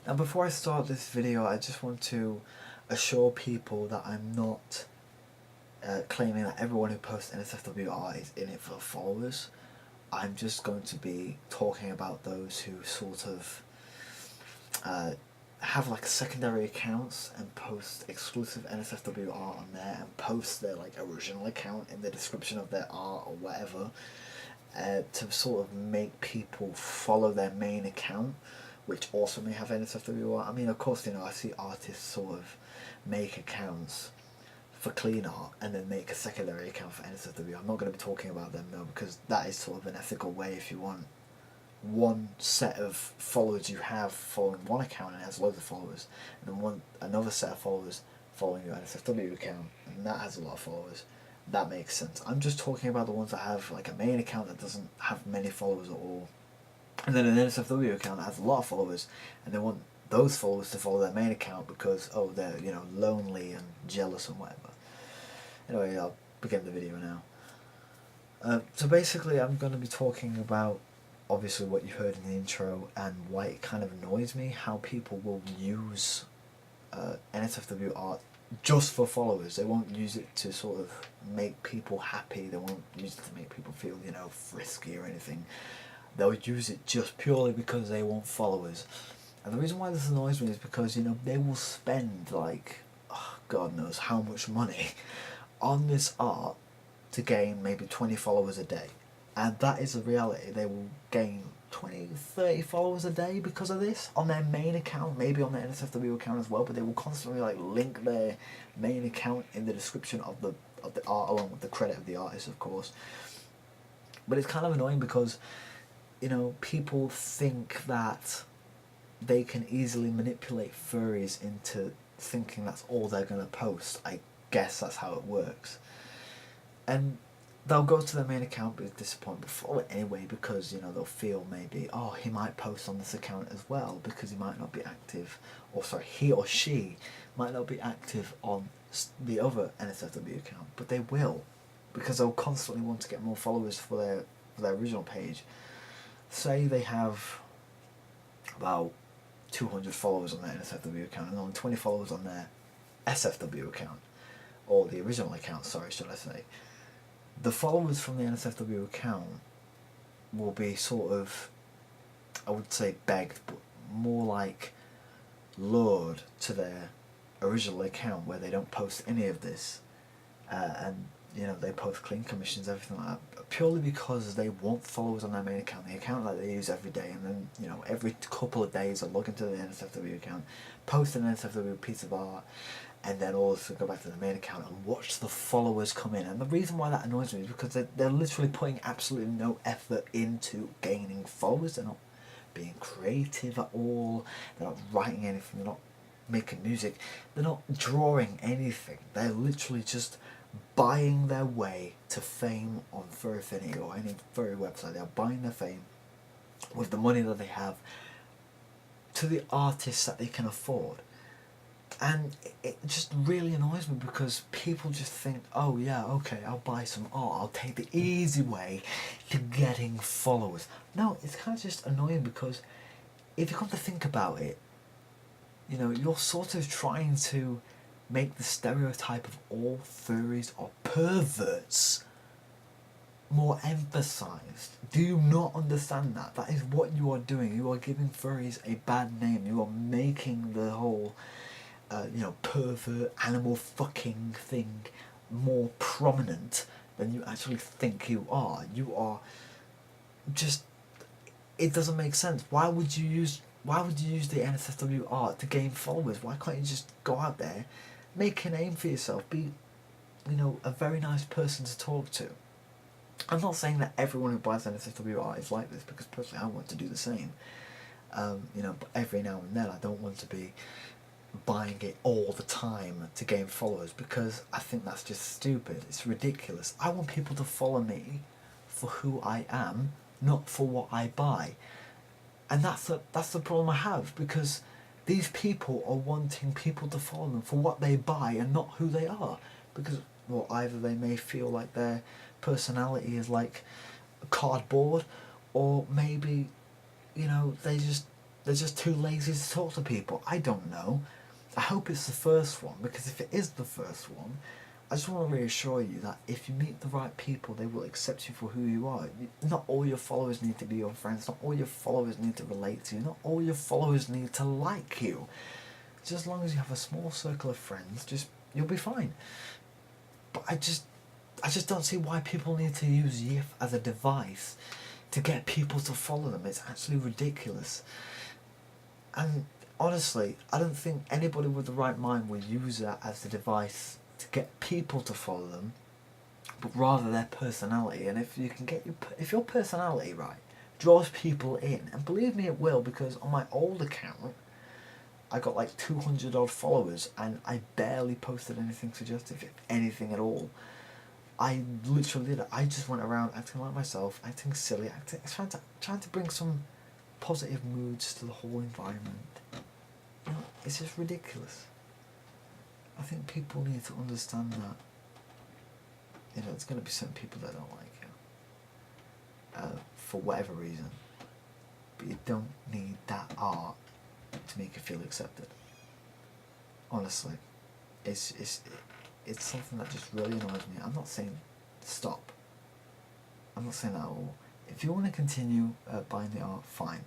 Now before I start this video, I just want to assure people that I'm not claiming that everyone who posts NSFW art is in it for followers. I'm just going to be talking about those who sort of have like secondary accounts and post exclusive NSFW art on there and post their like original account in the description of their art or whatever, to sort of make people follow their main account, which also may have NSFW art. I mean, of course, you know, I see artists sort of make accounts for clean art and then make a secondary account for NSFW. I'm not going to be talking about them though, because that is sort of an ethical way. If you want one set of followers you have following one account and it has loads of followers, and then another set of followers following your NSFW account and that has a lot of followers, that makes sense. I'm just talking about the ones that have like a main account that doesn't have many followers at all, and then an NSFW account that has a lot of followers, and they want those followers to follow their main account because, oh, they're, you know, lonely and jealous and whatever. Anyway, I'll begin the video now. So basically I'm going to be talking about obviously what you heard in the intro and why it kind of annoys me how people will use NSFW art just for followers. They won't use it to sort of make people happy, they won't use it to make people feel, you know, frisky or anything. They'll use it just purely because they want followers. And the reason why this annoys me is because, you know, they will spend like, oh, God knows how much money on this art to gain maybe 20 followers a day. And that is the reality. They will gain 20, 30 followers a day because of this on their main account, maybe on their NSFW account as well, but they will constantly like link their main account in the description of the art along with the credit of the artist, of course. But it's kind of annoying because, you know, people think that they can easily manipulate furries into thinking that's all they're going to post. I guess that's how it works. And they'll go to their main account with disappointment before it anyway, because, you know, they'll feel maybe, oh, he might post on this account as well because he might not be active, or sorry, he or she might not be active on the other NSFW account, but they will, because they'll constantly want to get more followers for their original page. Say they have about 200 followers on their NSFW account and only 20 followers on their SFW account, or the original account, sorry, should I say. The followers from the NSFW account will be sort of, I would say begged, but more like lured to their original account where they don't post any of this, and, you know, they post clean commissions, everything like that, purely because they want followers on their main account, the account that they use every day, and then, you know, every couple of days they'll log into the NSFW account, post an NSFW piece of art, and then also go back to the main account and watch the followers come in. And the reason why that annoys me is because they're literally putting absolutely no effort into gaining followers. They're not being creative at all, they're not writing anything, they're not making music, they're not drawing anything. They're literally just buying their way to fame on Furryfinity or any furry website. They're buying their fame with the money that they have to the artists that they can afford. And it just really annoys me because people just think, oh yeah, okay, I'll buy some art, I'll take the easy way to getting followers. No, it's kind of just annoying because if you come to think about it, you know, you're sort of trying to make the stereotype of all furries or perverts more emphasized. Do you not understand that? That is what you are doing. You are giving furries a bad name. You are making the whole you know, pervert, animal fucking thing more prominent than you actually think you are. You are just, it doesn't make sense. Why would you use the NSFW art to gain followers? Why can't you just go out there, make a name for yourself, be, you know, a very nice person to talk to? I'm not saying that everyone who buys NSFW art is like this, because personally I want to do the same. You know, but every now and then I don't want to be buying it all the time to gain followers, because I think that's just stupid. It's ridiculous. I want people to follow me for who I am, not for what I buy. And that's the problem I have, because these people are wanting people to follow them for what they buy and not who they are. Because, well, either they may feel like their personality is like cardboard, or maybe, you know, they just they're just too lazy to talk to people. I don't know. I hope it's the first one, because if it is the first one, I just want to reassure you that if you meet the right people, they will accept you for who you are. Not all your followers need to be your friends. Not all your followers need to relate to you. Not all your followers need to like you. Just as long as you have a small circle of friends, you'll be fine. But I just don't see why people need to use YIF as a device to get people to follow them. It's actually ridiculous. And honestly, I don't think anybody with the right mind would use that as the device to get people to follow them, but rather their personality. And if you can get if your personality right draws people in, and believe me it will, because on my old account I got like 200 odd followers and I barely posted anything suggestive, if anything at all. I literally did it. I just went around acting like myself, acting silly, trying to bring some positive moods to the whole environment. You know, it's just ridiculous. I think people need to understand that, you know, there's going to be certain people that don't like you, for whatever reason, but you don't need that art to make you feel accepted. Honestly, it's something that just really annoys me. I'm not saying stop. I'm not saying that at all. If you want to continue buying the art, fine.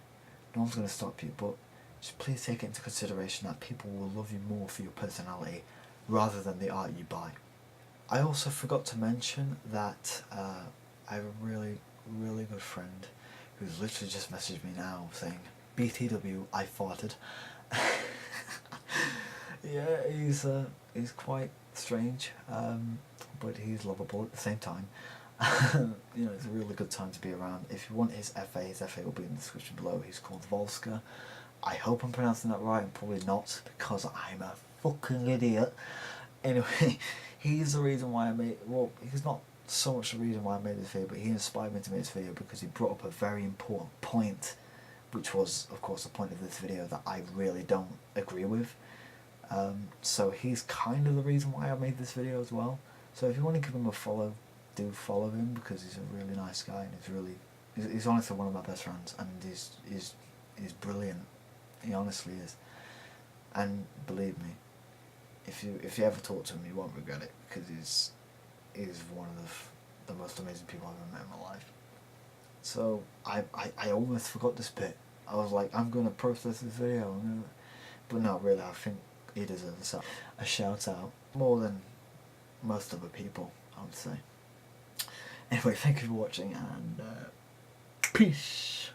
No one's going to stop you, but just please take it into consideration that people will love you more for your personality rather than the art you buy. I also forgot to mention that I have a really, really good friend who's literally just messaged me now saying, BTW, I farted. Yeah, he's quite strange, but he's lovable at the same time. You know, it's a really good time to be around. If you want his FA will be in the description below. He's called Volskar. I hope I'm pronouncing that right. I'm probably not, because I'm a fucking idiot. Anyway, he's the reason why I made, well, he's not so much the reason why I made this video, but he inspired me to make this video because he brought up a very important point, which was, of course, the point of this video that I really don't agree with. So he's kind of the reason why I made this video as well. So if you want to give him a follow, do follow him, because he's a really nice guy and he's honestly one of my best friends, and he's brilliant. He honestly is. And believe me, if you ever talk to him, you won't regret it, because he's one of the most amazing people I've ever met in my life. So I almost forgot this bit. I was like, I'm gonna process this video, but no, really, I think he deserves a shout out more than most other people, I would say. Anyway, thank you for watching, and peace.